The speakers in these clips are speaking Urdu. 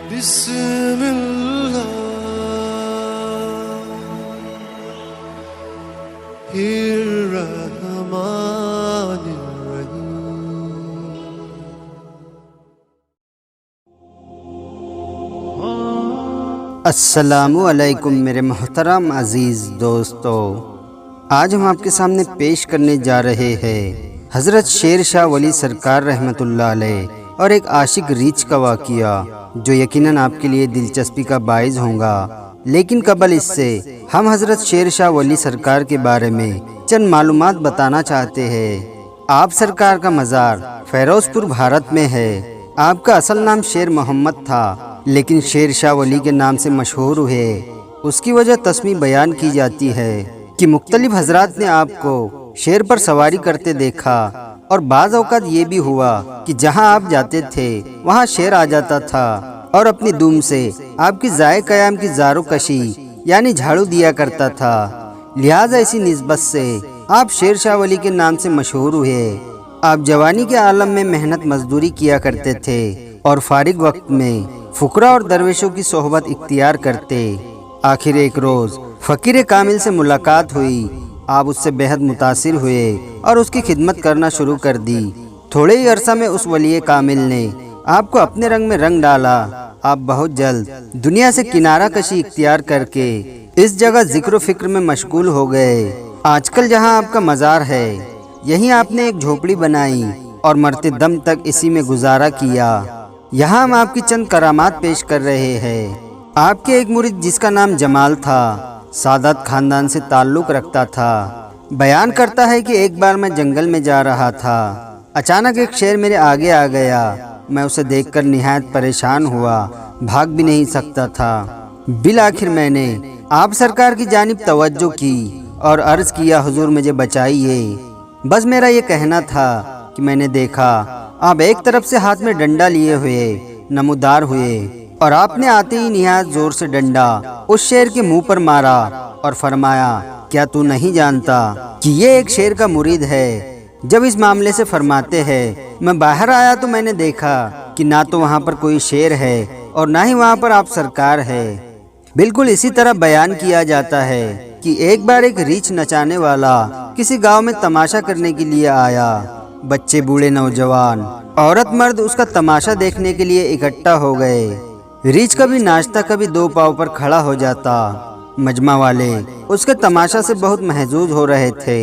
بسم اللہ الرحمن الرحیم۔ السلام علیکم میرے محترم عزیز دوستو، آج ہم آپ کے سامنے پیش کرنے جا رہے ہیں حضرت شیر شاہ ولی سرکار رحمۃ اللہ علیہ اور ایک عاشق ریچھ کا واقعہ، جو یقیناً آپ کے لیے دلچسپی کا باعث ہوگا۔ لیکن قبل اس سے ہم حضرت شیر شاہ ولی سرکار کے بارے میں چند معلومات بتانا چاہتے ہیں۔ آپ سرکار کا مزار فیروز پور بھارت میں ہے۔ آپ کا اصل نام شیر محمد تھا، لیکن شیر شاہ ولی کے نام سے مشہور ہوئے۔ اس کی وجہ تسمیہ بیان کی جاتی ہے کہ مختلف حضرات نے آپ کو شیر پر سواری کرتے دیکھا، اور بعض اوقات یہ بھی ہوا کہ جہاں آپ جاتے تھے وہاں شیر آ جاتا تھا اور اپنی دم سے آپ کی ضائع قیام کی زارو کشی یعنی جھاڑو دیا کرتا تھا۔ لہٰذا اسی نسبت سے آپ شیر شاہ ولی کے نام سے مشہور ہوئے۔ آپ جوانی کے عالم میں محنت مزدوری کیا کرتے تھے اور فارغ وقت میں فقراء اور درویشوں کی صحبت اختیار کرتے۔ آخر ایک روز فقیر کامل سے ملاقات ہوئی۔ آپ اس سے بہت متاثر ہوئے اور اس کی خدمت کرنا شروع کر دی۔ تھوڑے ہی عرصہ میں اس ولی کامل نے آپ کو اپنے رنگ میں رنگ ڈالا۔ آپ بہت جلد دنیا سے کنارہ کشی اختیار کر کے اس جگہ ذکر و فکر میں مشغول ہو گئے۔ آج کل جہاں آپ کا مزار ہے، یہیں آپ نے ایک جھوپڑی بنائی اور مرتے دم تک اسی میں گزارا کیا۔ یہاں ہم آپ کی چند کرامات پیش کر رہے ہیں۔ آپ کے ایک مرید جس کا نام جمال تھا، سادات خاندان سے تعلق رکھتا تھا، بیان کرتا ہے کہ ایک بار میں جنگل میں جا رہا تھا، اچانک ایک شیر میرے آگے آ گیا۔ میں اسے دیکھ کر نہایت پریشان ہوا، بھاگ بھی نہیں سکتا تھا۔ بالآخر میں نے آپ سرکار کی جانب توجہ کی اور عرض کیا، حضور مجھے بچائیے۔ بس میرا یہ کہنا تھا کہ میں نے دیکھا آپ ایک طرف سے ہاتھ میں ڈنڈا لیے ہوئے نمودار ہوئے، اور آپ نے آتے ہی نہایت زور سے ڈنڈا اس شیر کے منہ پر مارا اور فرمایا، کیا تو نہیں جانتا کہ یہ ایک شیر کا مرید ہے؟ جب اس معاملے سے فرماتے ہیں، میں باہر آیا تو میں نے دیکھا کہ نہ تو وہاں پر کوئی شیر ہے اور نہ ہی وہاں پر آپ سرکار ہے۔ بالکل اسی طرح بیان کیا جاتا ہے کہ ایک بار ایک ریچھ نچانے والا کسی گاؤں میں تماشا کرنے کے لیے آیا۔ بچے، بوڑھے، نوجوان، عورت، مرد اس کا تماشا دیکھنے کے لیے اکٹھا ہو گئے۔ ریچھ کبھی ناچتا، کبھی دو پاؤں پر کھڑا ہو جاتا۔ مجمع والے اس کے تماشا سے بہت محظوظ ہو رہے تھے۔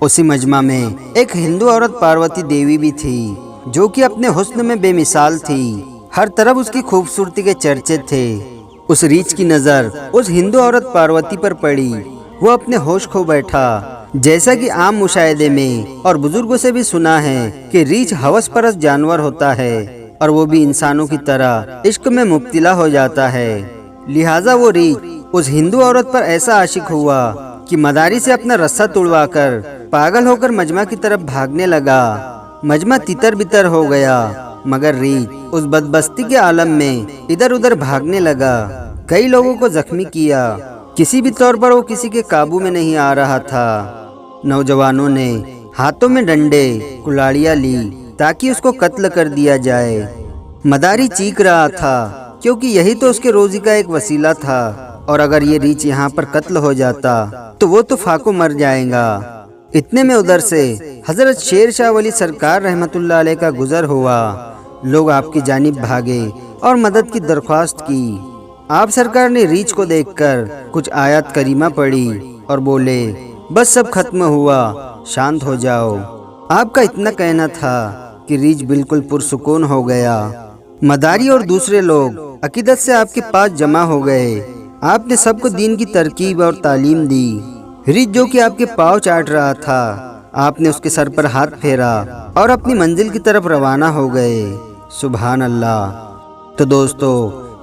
اسی مجمع میں ایک ہندو عورت پاروتی دیوی بھی تھی، جو کہ اپنے حسن میں بے مثال تھی۔ ہر طرف اس کی خوبصورتی کے چرچے تھے۔ اس ریچھ کی نظر اس ہندو عورت پاروتی پر پڑی۔ وہ اپنے ہوش کھو بیٹھا۔ جیسا کہ عام مشاہدے میں اور بزرگوں سے بھی سنا ہے کہ ریچھ ہوس پرست جانور ہوتا ہے، اور وہ بھی انسانوں کی طرح عشق میں مبتلا ہو جاتا ہے۔ لہٰذا وہ ریچھ اس ہندو عورت پر ایسا عاشق ہوا کہ مداری سے اپنا رسہ توڑوا کر پاگل ہو کر مجمع کی طرف بھاگنے لگا۔ مجمع تتر بتر ہو گیا، مگر ریچھ اس بدبختی کے عالم میں ادھر ادھر بھاگنے لگا۔ کئی لوگوں کو زخمی کیا، کسی بھی طور پر وہ کسی کے قابو میں نہیں آ رہا تھا۔ نوجوانوں نے ہاتھوں میں ڈنڈے، کلاڑیاں لی تاکہ اس کو قتل کر دیا جائے۔ مداری چیخ رہا تھا کیونکہ یہی تو اس کے روزی کا ایک وسیلہ تھا، اور اگر یہ ریچھ یہاں پر قتل ہو جاتا تو وہ تو فاقو مر جائے گا۔ اتنے میں ادھر سے حضرت شیر شاہ ولی سرکار رحمۃ اللہ علیہ کا گزر ہوا۔ لوگ آپ کی جانب بھاگے اور مدد کی درخواست کی۔ آپ سرکار نے ریچھ کو دیکھ کر کچھ آیات کریمہ پڑھی اور بولے، بس سب ختم ہوا، شانت ہو جاؤ۔ آپ کا اتنا کہنا تھا کہ ریچھ بالکل پرسکون ہو گیا۔ مداری اور دوسرے لوگ عقیدت سے آپ کے پاس جمع ہو گئے۔ آپ نے سب کو دین کی ترکیب اور تعلیم دی۔ ریچھ جو کہ آپ کے پاؤں چاٹ رہا تھا، آپ نے اس کے سر پر ہاتھ پھیرا اور اپنی منزل کی طرف روانہ ہو گئے۔ سبحان اللہ۔ تو دوستو،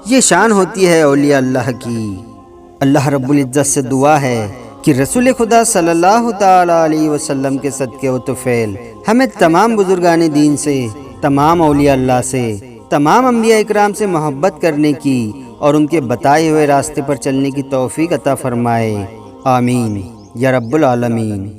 یہ شان ہوتی ہے اولیاء اللہ کی۔ اللہ رب العزت سے دعا ہے کہ رسول خدا صلی اللہ تعالی علیہ وسلم کے صدقے و طفیل ہمیں تمام بزرگان دین سے، تمام اولیاء اللہ سے، تمام انبیاء اکرام سے محبت کرنے کی اور ان کے بتائے ہوئے راستے پر چلنے کی توفیق عطا فرمائے۔ آمین یا رب العالمین۔